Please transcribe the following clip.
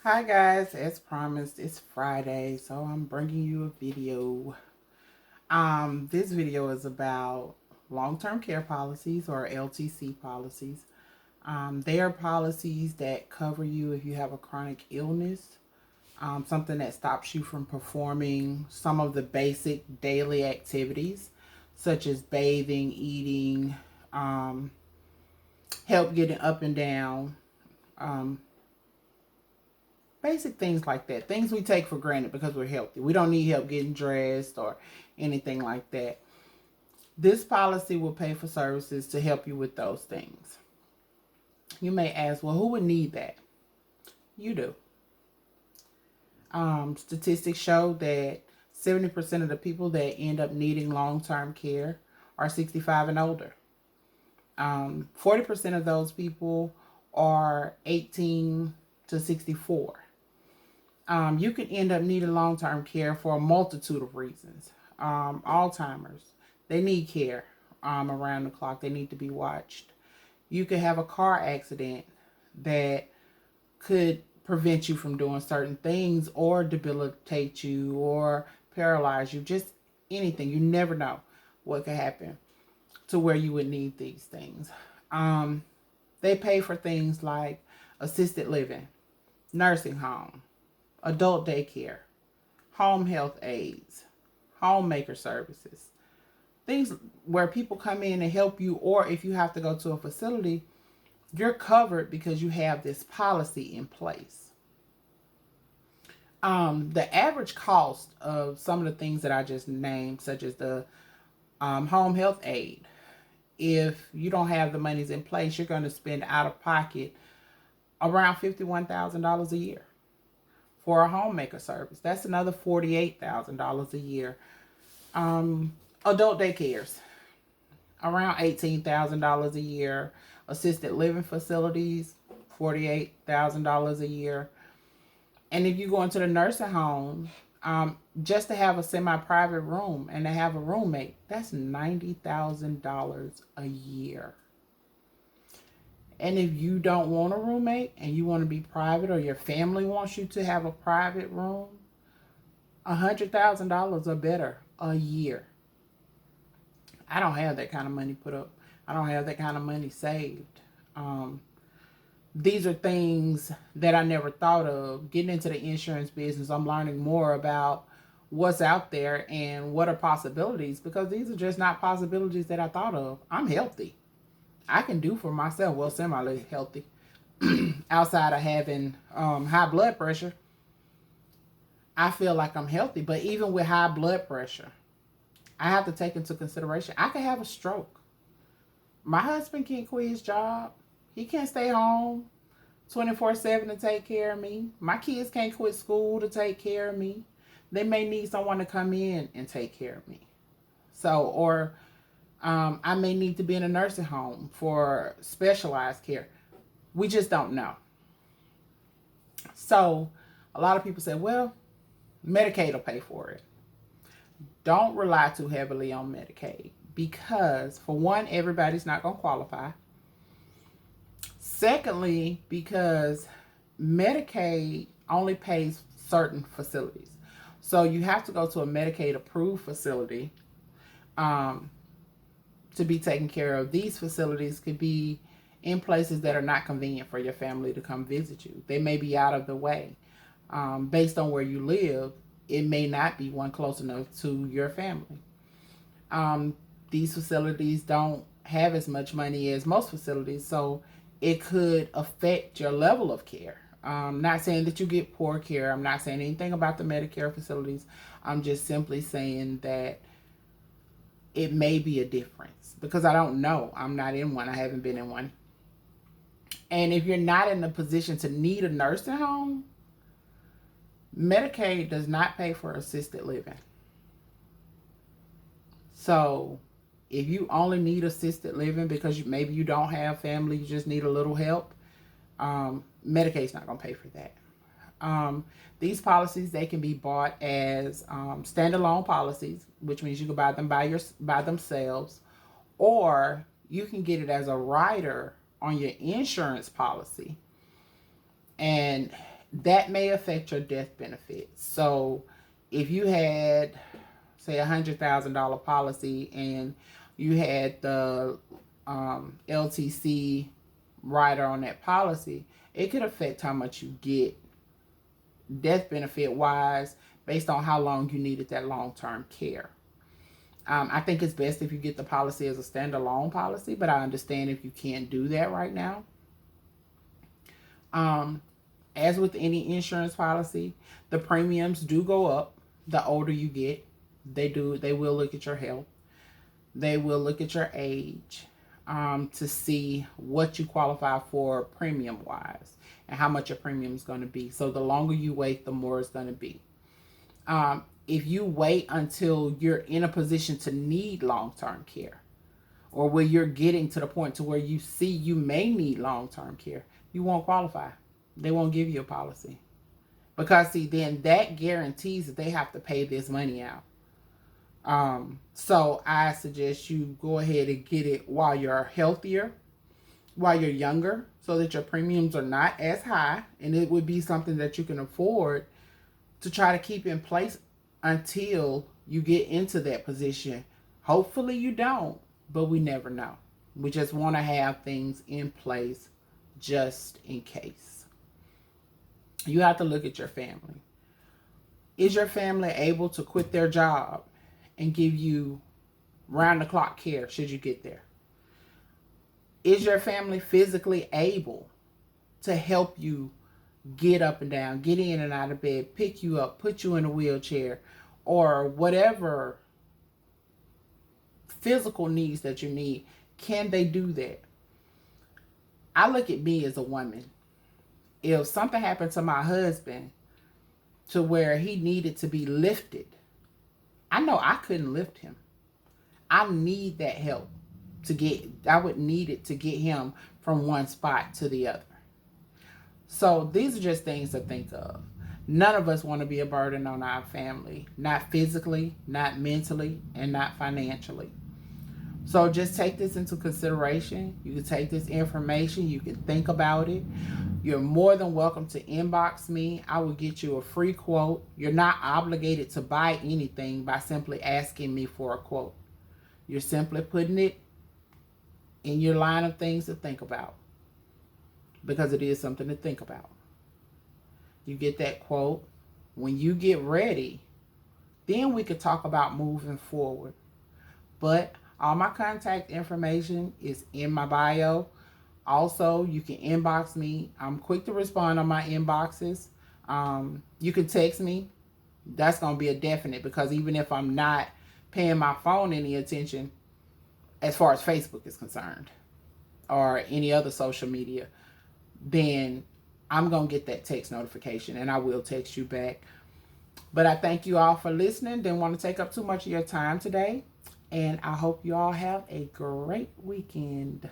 Hi guys, as promised, it's Friday, so I'm bringing you a video. This video is about long-term care policies or LTC policies. They are policies that cover you if you have a chronic illness, something that stops you from performing some of the basic daily activities, such as bathing, eating, um, help getting up and down. Um, Basic things like that. Things we take for granted because we're healthy. We don't need help getting dressed or anything like that. This policy will pay for services to help you with those things. You may ask, well, who would need that? You do. Statistics show that 70% of the people that end up needing long-term care are 65 and older. 40% of those people are 18 to 64. You can end up needing long-term care for a multitude of reasons. Alzheimer's, they need care around the clock. They need to be watched. You could have a car accident that could prevent you from doing certain things or debilitate you or paralyze you. Just anything. You never know what could happen to where you would need these things. They pay for things like assisted living, nursing home, adult daycare, home health aides, homemaker services, things where people come in and help you, or if you have to go to a facility, you're covered because you have this policy in place. The average cost of some of the things that I just named, such as the home health aid, if you don't have the monies in place, you're going to spend out of pocket around $51,000 a year. For a homemaker service, that's another $48,000 a year. Adult daycares, around $18,000 a year. Assisted living facilities, $48,000 a year. And if you go into the nursing home, just to have a semi-private room and to have a roommate, that's $90,000 a year. And if you don't want a roommate and you want to be private, or your family wants you to have a private room, $100,000 or better a year. I don't have that kind of money put up. I don't have that kind of money saved. These are things that I never thought of. Getting into the insurance business, I'm learning more about what's out there and what are possibilities, because these are just not possibilities that I thought of. I'm healthy. I can do for myself, well, semi healthy, outside of having high blood pressure. I feel like I'm healthy, but even with high blood pressure, I have to take into consideration I could have a stroke. My husband can't quit his job. He can't stay home 24/7 to take care of me. My kids can't quit school to take care of me. They may need someone to come in and take care of me. So, or I may need to be in a nursing home for specialized care. We just don't know. So, a lot of people say, well, Medicaid will pay for it. Don't rely too heavily on Medicaid because, for one, everybody's not going to qualify. Secondly, because Medicaid only pays certain facilities. So you have to go to a Medicaid approved facility to be taken care of. These facilities could be in places that are not convenient for your family to come visit you. They may be out of the way. Based on where you live, it may not be one close enough to your family. These facilities don't have as much money as most facilities, so it could affect your level of care. Not saying that you get poor care. I'm not saying anything about the Medicare facilities. I'm just simply saying that it may be a difference because I don't know. I'm not in one. I haven't been in one. And if you're not in a position to need a nursing home, Medicaid does not pay for assisted living. So if you only need assisted living because maybe you don't have family, you just need a little help, Medicaid's not going to pay for that. These policies, they can be bought as standalone policies, which means you can buy them by themselves, or you can get it as a rider on your insurance policy. And that may affect your death benefit. So if you had, say, $100,000 policy and you had the LTC rider on that policy, it could affect how much you get death benefit wise based on how long you needed that long-term care. I think it's best if you get the policy as a standalone policy, but I understand if you can't do that right now. As with any insurance policy, the premiums do go up the older you get. They will look at your health. They will look at your age to see what you qualify for premium wise and how much your premium is going to be. So the longer you wait, the more it's going to be. If you wait until you're in a position to need long-term care, or where you're getting to the point to where you see you may need long-term care, you won't qualify. They won't give you a policy. Because, see, then that guarantees that they have to pay this money out. So I suggest you go ahead and get it while you're healthier, while you're younger, so that your premiums are not as high, and it would be something that you can afford to try to keep in place until you get into that position. Hopefully you don't, but we never know. We just want to have things in place just in case. You have to look at your family. Is your family able to quit their job and give you round-the-clock care should you get there? Is your family physically able to help you get up and down, get in and out of bed, pick you up, put you in a wheelchair, or whatever physical needs that you need? Can they do that? I look at me as a woman. If something happened to my husband to where he needed to be lifted, I know I couldn't lift him. I need that help I would need it to get him from one spot to the other. So these are just things to think of. None of us want to be a burden on our family, not physically, not mentally, and not financially. So just take this into consideration. You can take this information, you can think about it. You're more than welcome to inbox me. I will get you a free quote. You're not obligated to buy anything by simply asking me for a quote. You're simply putting it in your line of things to think about, because it is something to think about. You get that quote. When you get ready, then we could talk about moving forward. But all my contact information is in my bio. Also, you can inbox me. I'm quick to respond on my inboxes. You can text me. That's going to be a definite, because even if I'm not paying my phone any attention, as far as Facebook is concerned, or any other social media, then I'm going to get that text notification and I will text you back. But I thank you all for listening. Didn't want to take up too much of your time today. And I hope you all have a great weekend.